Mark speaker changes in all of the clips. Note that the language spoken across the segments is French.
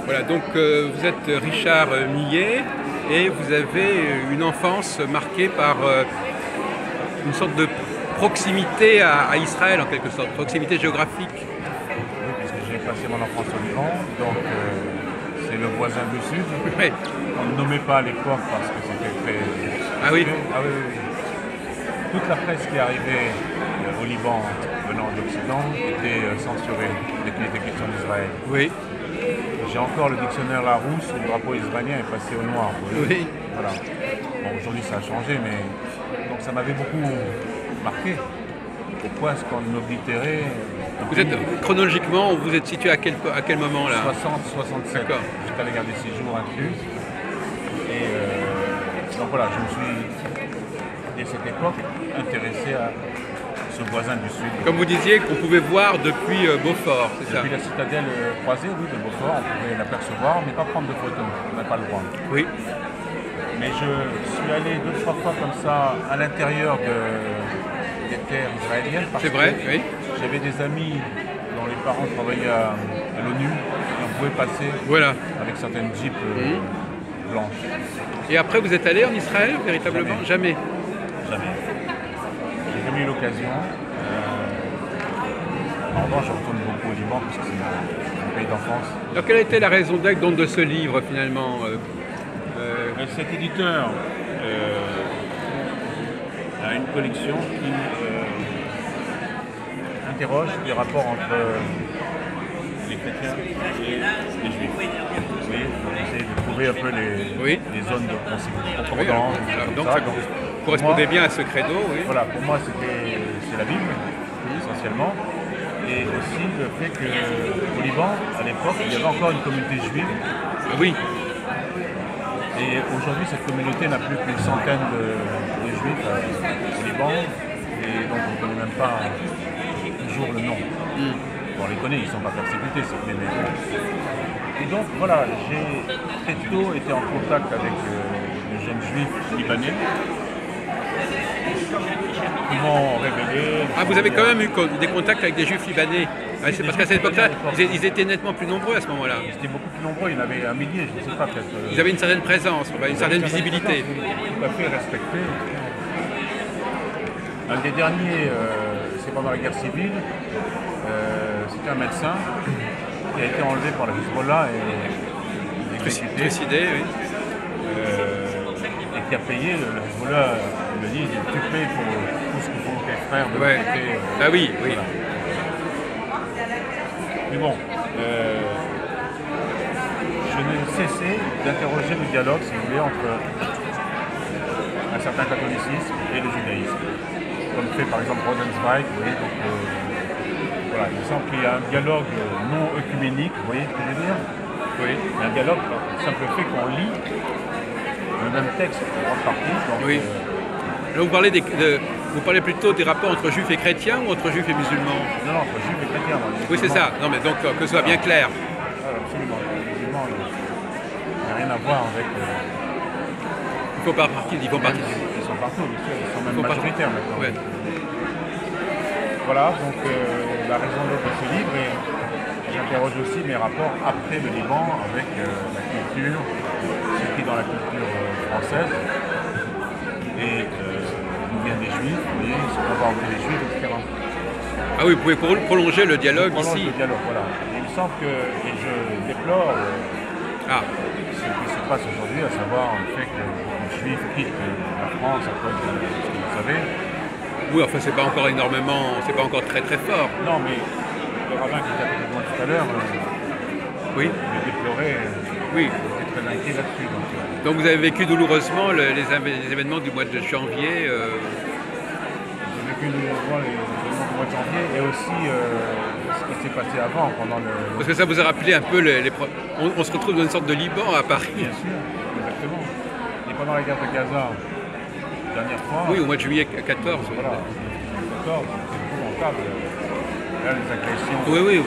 Speaker 1: Voilà, donc vous êtes Richard Millet et vous avez une enfance marquée par une sorte de proximité à Israël en quelque sorte, proximité géographique.
Speaker 2: Oui, puisque j'ai passé mon enfance au Liban, donc c'est le voisin du Sud.
Speaker 1: Oui.
Speaker 2: On ne nommait pas à l'époque parce que c'était très...
Speaker 1: Ah oui.
Speaker 2: Ah oui, oui, oui. Toute la presse qui arrivait au Liban venant de l'Occident était censurée dès qu'il était question d'Israël.
Speaker 1: Oui.
Speaker 2: J'ai encore le dictionnaire Larousse où le drapeau israélien est passé au noir.
Speaker 1: Oui.
Speaker 2: Voilà. Bon, aujourd'hui ça a changé, mais donc ça m'avait beaucoup marqué. Pourquoi est-ce qu'on oblitérait
Speaker 1: Vous êtes, chronologiquement, vous êtes situé à quel moment là?
Speaker 2: 60-67.
Speaker 1: D'accord.
Speaker 2: J'étais allé garder 6 jours inclus. Et donc voilà, je me suis, dès cette époque, intéressé à ce voisin du Sud.
Speaker 1: Comme vous disiez, qu'on pouvait voir depuis Beaufort, c'est ça?
Speaker 2: Depuis la citadelle croisée, oui, de Beaufort, on pouvait l'apercevoir, mais pas prendre de photos, on n'a pas le droit.
Speaker 1: Oui.
Speaker 2: Mais je suis allé 2-3 fois comme ça à l'intérieur des terres israéliennes.
Speaker 1: C'est vrai, oui.
Speaker 2: J'avais des amis dont les parents travaillaient à l'ONU et on pouvait passer
Speaker 1: Voilà.
Speaker 2: avec certaines jeeps blanches.
Speaker 1: Et après, vous êtes allé en Israël, véritablement? Jamais.
Speaker 2: Jamais. J'ai jamais eu l'occasion. En revanche, je retourne beaucoup au Liban parce que c'est mon pays d'enfance.
Speaker 1: Alors, quelle a été la raison d'être donc de ce livre, finalement?
Speaker 2: Cet éditeur a une collection qui interroge les rapports entre les chrétiens et les juifs. Vous voyez, on essaie de trouver un peu les zones de concordance.
Speaker 1: Donc ça correspondait bien à ce credo, oui.
Speaker 2: Voilà, pour moi c'est la Bible, essentiellement. Et aussi le fait qu'au Liban, à l'époque, il y avait encore une communauté juive.
Speaker 1: Oui.
Speaker 2: Et aujourd'hui, cette communauté n'a plus qu'une centaine de juifs au Liban. Et donc on ne connaît même pas toujours le nom. Bon, on les connaît, ils ne sont pas persécutés, c'est clair. Et donc voilà, j'ai très tôt été en contact avec les jeunes juifs libanais qui m'ont révélé...
Speaker 1: Ah, vous avez quand même eu des contacts avec des juifs libanais? Ah, c'est parce qu'à cette époque-là, ils étaient nettement plus nombreux à ce moment-là.
Speaker 2: Ils étaient beaucoup plus nombreux, il y en avait un millier, je ne sais pas, peut-être.
Speaker 1: Ils avaient une certaine présence, une certaine visibilité.
Speaker 2: Tout à fait respecté. Un des derniers, c'est pendant la guerre civile, c'était un médecin qui a été enlevé par la Hezbollah et
Speaker 1: Trucidé, oui.
Speaker 2: Et qui a payé, le Hezbollah me dit, tu payes pour tout ce qu'ils font tes frères de l'autre côté.
Speaker 1: Ah oui, oui.
Speaker 2: Voilà. Mais bon, je n'ai cessé d'interroger le dialogue, si vous voulez, entre un certain catholicisme et le judaïsme. Comme fait par exemple Rosenzweig, vous voyez, donc, voilà, il me semble qu'il y a un dialogue non œcuménique, vous voyez ce que je veux dire?
Speaker 1: Oui.
Speaker 2: Un dialogue, le simple fait qu'on lit le même texte en grande partie. Donc,
Speaker 1: oui. Là, vous parlez plutôt des rapports entre juifs et chrétiens ou entre juifs et musulmans?
Speaker 2: Non, entre juifs et chrétiens.
Speaker 1: Oui, c'est ça. Non, mais donc que ce soit bien clair.
Speaker 2: Absolument. Les musulmans, il n'y a rien à voir avec...
Speaker 1: Ils font partie.
Speaker 2: Ils sont partout, bien sûr. Ils sont même majoritaires maintenant.
Speaker 1: Ouais.
Speaker 2: Voilà, donc la raison d'être de ce livre, et j'interroge aussi mes rapports après le Liban avec la culture, ce qui est dans la culture française, et d'où viennent les juifs, vous voyez, ce qu'on va entre les juifs, etc.
Speaker 1: Ah oui, vous pouvez prolonger le dialogue ici.
Speaker 2: Le dialogue, voilà. Il me semble que, et je déplore ce qui se passe aujourd'hui, à savoir le fait que les juifs quittent la France à cause de ce que vous savez.
Speaker 1: Oui, enfin, c'est pas encore énormément, c'est pas encore très très fort.
Speaker 2: Non, mais le rabbin qui était avec moi tout à l'heure,
Speaker 1: oui,
Speaker 2: le déplorait,
Speaker 1: oui.
Speaker 2: j'étais très inquiet là-dessus.
Speaker 1: Donc vous avez vécu douloureusement les événements du mois de janvier.
Speaker 2: J'ai vécu douloureusement les événements du mois de janvier et aussi ce qui s'est passé avant, pendant le...
Speaker 1: Parce que ça vous a rappelé un peu on se retrouve dans une sorte de Liban à Paris.
Speaker 2: Bien sûr, exactement. Et pendant la guerre de Gaza, dernière fois...
Speaker 1: Oui, au mois de juillet 14.
Speaker 2: Voilà, 14, c'est épouvantable. Là, les agressions...
Speaker 1: Oui, oui.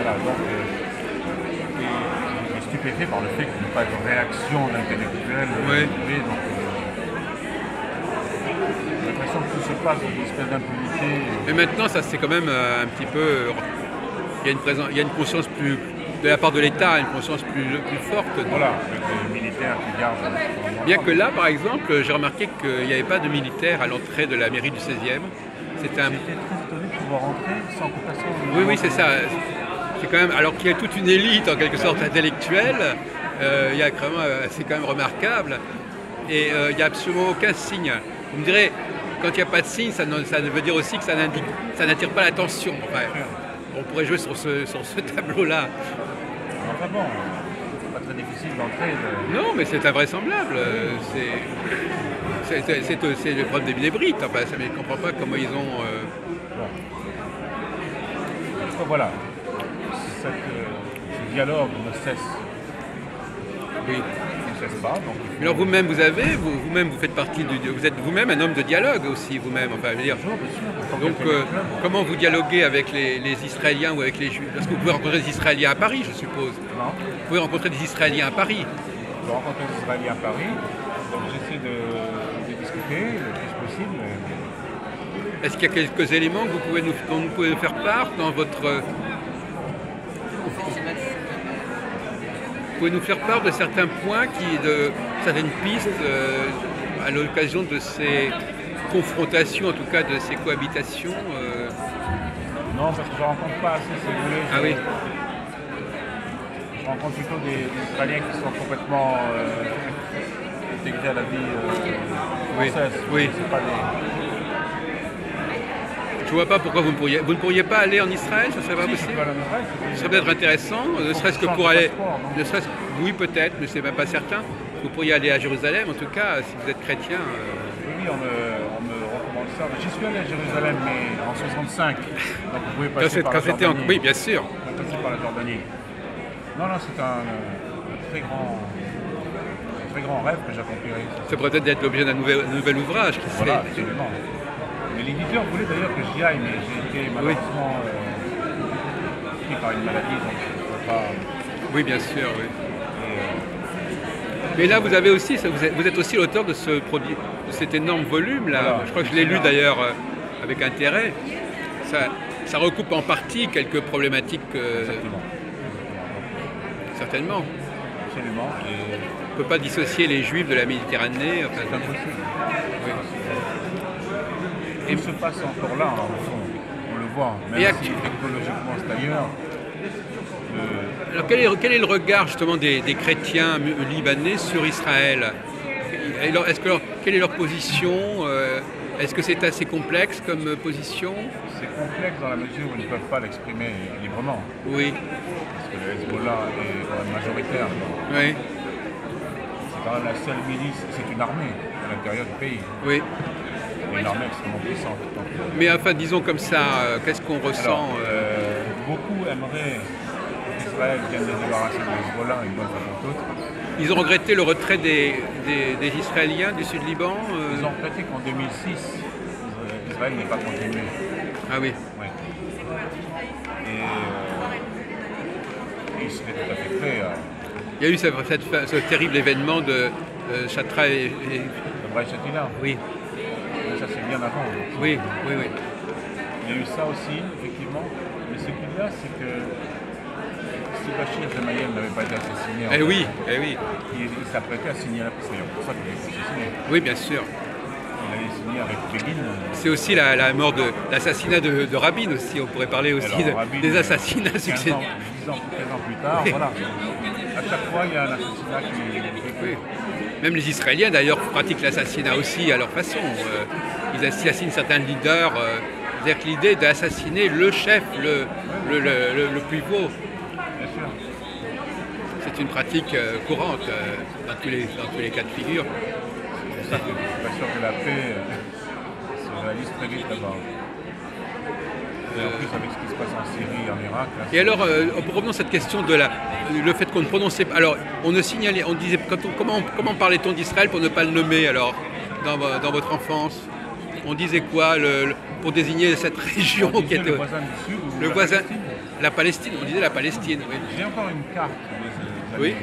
Speaker 2: Voilà, donc... j'étais stupéfait par le fait qu'il n'y ait pas de réaction d'intellectuels.
Speaker 1: Oui.
Speaker 2: Donc, j'ai l'impression que tout se passe dans une espèce d'impunité.
Speaker 1: Mais maintenant, ça c'est quand même un petit peu... Il y a une conscience plus de la part de l'État une conscience plus forte.
Speaker 2: Voilà, avec les militaires qui gardent.
Speaker 1: Bien que là, par exemple, j'ai remarqué qu'il n'y avait pas de militaires à l'entrée de la mairie du 16e.
Speaker 2: J'étais très étonné de pouvoir rentrer sans que personne.
Speaker 1: Oui, c'est ça. C'est quand même, alors qu'il y a toute une élite en quelque sorte intellectuelle, c'est quand même remarquable. Et il n'y a absolument aucun signe. Vous me direz, quand il n'y a pas de signe, ça veut dire aussi que ça n'attire pas l'attention. Enfin, on pourrait jouer sur ce tableau-là.
Speaker 2: Enfin bon, c'est pas très difficile d'entrer.
Speaker 1: Non, mais c'est invraisemblable. C'est le problème des Brites. Enfin, je ne comprends pas comment ils ont.
Speaker 2: Donc, voilà, ce dialogue ne cesse.
Speaker 1: Oui.
Speaker 2: Ne cesse pas. Donc
Speaker 1: alors vous-même, vous faites partie vous êtes vous-même un homme de dialogue aussi, vous-même. Enfin, je veux dire. Donc, comment vous dialoguez avec les Israéliens ou avec les Juifs? Parce que vous pouvez rencontrer des Israéliens à Paris, je suppose.
Speaker 2: Non.
Speaker 1: Vous pouvez rencontrer des Israéliens à Paris.
Speaker 2: Je rencontre des Israéliens à Paris, donc j'essaie de discuter le plus possible.
Speaker 1: Est-ce qu'il y a quelques éléments que vous pouvez nous faire part dans votre... Vous pouvez nous faire part de certains points, de certaines pistes à l'occasion de ces confrontations, en tout cas de ces cohabitations
Speaker 2: Non, parce que je ne rencontre pas assez, si vous voulez.
Speaker 1: Ah oui.
Speaker 2: Je rencontre plutôt des Israéliens qui sont complètement intégrés à la vie française.
Speaker 1: Oui.
Speaker 2: C'est pas des...
Speaker 1: Je ne vois pas pourquoi vous ne pourriez pas aller en Israël, ça serait pas possible. Ce serait peut-être intéressant, ne serait-ce que pour aller... Oui, peut-être, mais c'est même pas certain. Vous pourriez aller à Jérusalem, en tout cas, si vous êtes chrétien.
Speaker 2: Oui, on me recommande ça. J'y suis allé à Jérusalem, mais en 65. Donc vous pouvez passer par la Jordanie.
Speaker 1: Oui, bien sûr.
Speaker 2: Vous pouvez passer par la Jordanie. Non, c'est un très grand rêve que j'accomplirai.
Speaker 1: Ça pourrait peut-être être l'objet d'un nouvel ouvrage, qui serait...
Speaker 2: Voilà, absolument. Mais l'éditeur voulait d'ailleurs que j'y aille, mais j'ai été malheureusement pris par une maladie, donc je ne peux pas...
Speaker 1: Oui, bien sûr, oui. Mais là, vous êtes aussi l'auteur de cet énorme volume-là. Voilà, je crois que je l'ai lu d'ailleurs avec intérêt. Ça recoupe en partie quelques problématiques.
Speaker 2: Exactement.
Speaker 1: Certainement.
Speaker 2: Absolument.
Speaker 1: On ne peut pas dissocier les Juifs de la Méditerranée. Enfin,
Speaker 2: c'est impossible. Oui. Tout se passe encore là, au fond. On le voit. Même si technologiquement c'est ailleurs.
Speaker 1: Alors quel est le regard justement des chrétiens libanais sur Israël? Quelle est leur position? Est-ce que c'est assez complexe comme position?
Speaker 2: C'est complexe dans la mesure où ils ne peuvent pas l'exprimer librement.
Speaker 1: Oui.
Speaker 2: Parce que le Hezbollah est quand même majoritaire.
Speaker 1: Oui.
Speaker 2: C'est quand même la seule milice, c'est une armée à l'intérieur du pays.
Speaker 1: Oui.
Speaker 2: Et une armée extrêmement puissante. Donc,
Speaker 1: mais enfin, disons comme ça, qu'est-ce qu'on ressent?
Speaker 2: Beaucoup aimeraient qu'Israël vienne de débarrasser de Hezbollah une bonne fois pour toutes.
Speaker 1: Ils ont regretté le retrait des Israéliens du Sud-Liban
Speaker 2: Ils ont regretté qu'en 2006, Israël n'ait pas continué.
Speaker 1: Ah oui.
Speaker 2: Oui. Et ils seraient tout à fait prêts à...
Speaker 1: Il y a eu ce terrible événement de Chatra et...
Speaker 2: De Breï-Chatina.
Speaker 1: Oui.
Speaker 2: Mais ça c'est bien avant. Donc,
Speaker 1: oui.
Speaker 2: Il y a eu ça aussi, effectivement. Mais ce qu'il y a, c'est que si Bachir Gemayel n'avait pas été assassiné, il s'apprêtait à signer la paix. C'est pour ça qu'il a été assassiné.
Speaker 1: Oui, bien sûr.
Speaker 2: Il allait signer avec Begin.
Speaker 1: C'est aussi la mort l'assassinat de Rabin aussi. On pourrait parler aussi des assassinats successifs.
Speaker 2: 10 ans, 15 ans plus tard, voilà. À chaque fois, il y a un assassinat qui...
Speaker 1: Oui. Même les Israéliens, d'ailleurs, pratiquent l'assassinat aussi à leur façon. Ils assassinent certains leaders. C'est-à-dire que l'idée d'assassiner le chef, le plus beau, c'est une pratique courante dans tous les cas de figure.
Speaker 2: C'est pour ça que je suis pas sûr que la paix se réalise très vite là-bas. Et en plus avec ce qui se passe en Syrie, en Irak... Là,
Speaker 1: et alors, revenons à cette question de le fait qu'on ne prononçait pas... Alors, on disait... Comment parlait-on d'Israël pour ne pas le nommer, alors, dans votre enfance? On disait quoi pour désigner cette région qui était...
Speaker 2: le voisin du Sud ou
Speaker 1: le voisin, la Palestine, on disait la Palestine, oui.
Speaker 2: J'ai encore une carte,
Speaker 1: oui.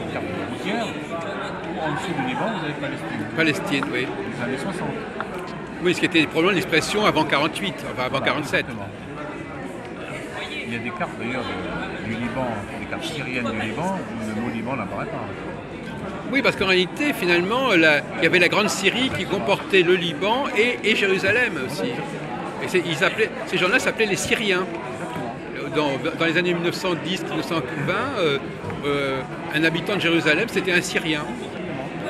Speaker 2: Une carte routière, où en dessous du Liban, vous avez Palestine.
Speaker 1: Palestine, oui.
Speaker 2: Les années 60.
Speaker 1: Oui, ce qui était probablement l'expression avant 48, enfin avant 47.
Speaker 2: Exactement. Il y a des cartes d'ailleurs du Liban Liban, des cartes syriennes du Liban, le mot Liban n'apparaît pas.
Speaker 1: Oui, parce qu'en réalité, finalement, il y avait la Grande Syrie qui comportait le Liban et Jérusalem aussi. Et ces gens-là s'appelaient les Syriens. Dans les années 1910-1920, un habitant de Jérusalem, c'était un Syrien.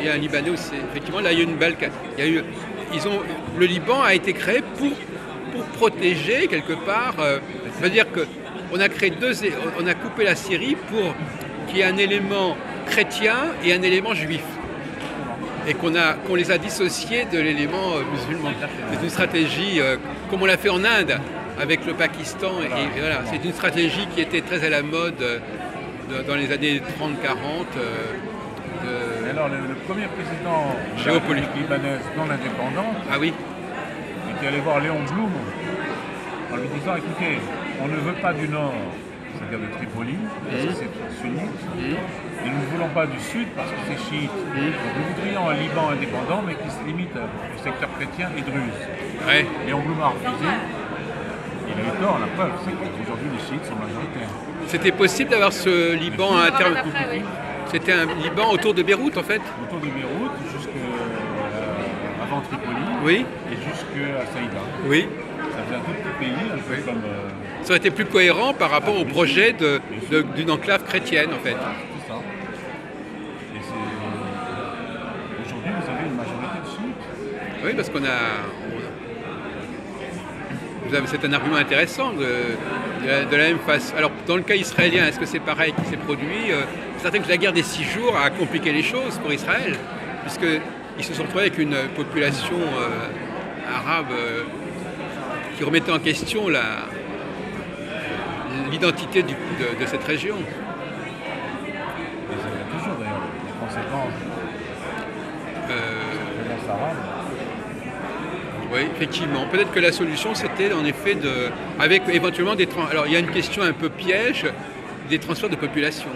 Speaker 1: Et un Libanais aussi. Effectivement, là, il y a eu une belle... le Liban a été créé pour protéger, quelque part... c'est-à-dire qu'on a créé on a coupé la Syrie pour qu'il y ait un élément chrétien et un élément juif. Et qu'on les a dissociés de l'élément musulman. C'est une stratégie, comme on l'a fait en Inde, avec le Pakistan. Et voilà, c'est une stratégie qui était très à la mode dans les années 30-40.
Speaker 2: Alors, le premier président
Speaker 1: géopolitique
Speaker 2: libanaise non indépendante,
Speaker 1: ah oui,
Speaker 2: était allé voir Léon Blum en lui disant, écoutez, on ne veut pas du nord, c'est-à-dire de Tripoli, parce que c'est sunnite, et nous ne voulons pas du sud parce que c'est chiite. Donc nous voudrions un Liban indépendant, mais qui se limite au secteur chrétien et druze.
Speaker 1: Ouais.
Speaker 2: Léon Blum a refusé. Il a eu tort, la preuve, c'est qu'aujourd'hui les chiites sont majoritaires.
Speaker 1: C'était possible d'avoir ce Liban C'était un Liban autour de Beyrouth, en fait.
Speaker 2: Autour de Beyrouth, jusqu'avant Tripoli,
Speaker 1: oui,
Speaker 2: et jusqu'à Saïda.
Speaker 1: Oui.
Speaker 2: Ça faisait un tout petit pays, un peu comme...
Speaker 1: Ça aurait été plus cohérent par rapport au projet d'une enclave chrétienne, en fait.
Speaker 2: C'est ça. Et aujourd'hui, vous avez une majorité de chiites.
Speaker 1: Oui, parce c'est un argument intéressant de la même façon. Alors, dans le cas israélien, est-ce que c'est pareil qui s'est produit? C'est certain que la guerre des 6 jours a compliqué les choses pour Israël, puisqu'ils se sont retrouvés avec une population arabe qui remettait en question l'identité de cette région.
Speaker 2: Et ça a toujours d'ailleurs des conséquences.
Speaker 1: Oui, effectivement. Peut-être que la solution, c'était en effet avec éventuellement alors il y a une question un peu piège, des transferts de population.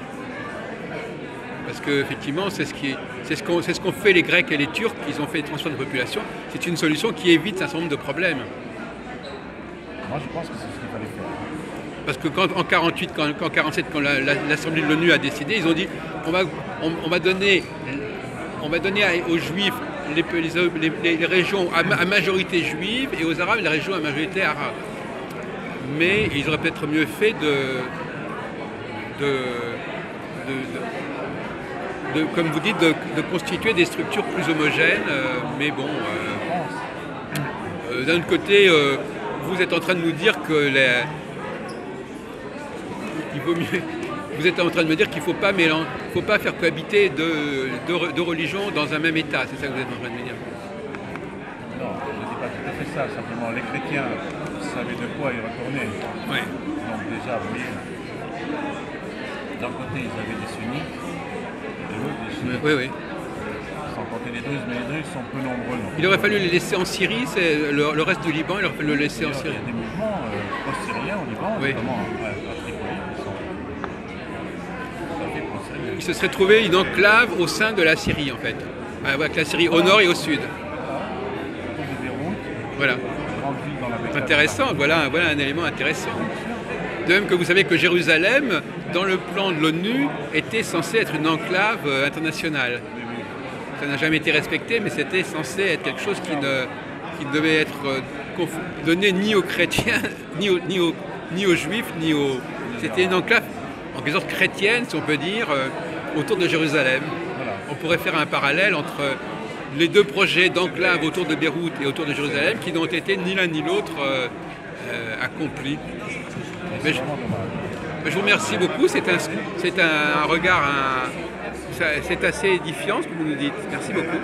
Speaker 1: Parce qu'effectivement, c'est ce qu'ont fait les Grecs et les Turcs, ils ont fait des transferts de population. C'est une solution qui évite un certain nombre de problèmes.
Speaker 2: Moi, je pense que c'est ce qu'il fallait faire.
Speaker 1: Parce que en 1948, en 1947, quand l'Assemblée de l'ONU a décidé, ils ont dit on va donner aux Juifs les régions à majorité juive et aux Arabes les régions à majorité arabe. Mais ils auraient peut-être mieux fait comme vous dites, de constituer des structures plus homogènes. Mais bon, d'un autre côté, vous êtes en train de nous dire que il vaut mieux. Vous êtes en train de me dire qu'il ne faut pas faire cohabiter deux religions dans un même État. C'est ça que vous êtes en train de me dire?
Speaker 2: Non, je ne dis pas tout à fait ça. Simplement, les chrétiens savaient de quoi y retourner.
Speaker 1: Ouais.
Speaker 2: Donc déjà, vous voyez, d'un côté, ils avaient des sunnites, et de l'autre, des chiites.
Speaker 1: Oui, oui.
Speaker 2: Sans compter les druzes, mais les druzes sont peu nombreux. Donc
Speaker 1: il aurait fallu les laisser en Syrie, le reste du Liban, il aurait fallu le laisser en Syrie.
Speaker 2: Il y a des mouvements post-syriens au Liban,
Speaker 1: oui.
Speaker 2: Notamment à Tripoli, qui sont...
Speaker 1: Il se serait trouvé une enclave au sein de la Syrie, en fait, avec la Syrie au nord et au sud. Voilà. Intéressant, voilà un élément intéressant. De même que vous savez que Jérusalem, dans le plan de l'ONU, était censé être une enclave internationale. Ça n'a jamais été respecté, mais c'était censé être quelque chose qui ne devait être donné ni aux chrétiens, ni aux juifs, C'était une enclave en quelque sorte chrétienne, si on peut dire, autour de Jérusalem. Voilà. On pourrait faire un parallèle entre les deux projets d'enclave autour de Beyrouth et autour de Jérusalem qui n'ont été ni l'un ni l'autre accomplis. Mais je vous remercie beaucoup, c'est un regard, c'est assez édifiant ce que vous nous dites. Merci beaucoup.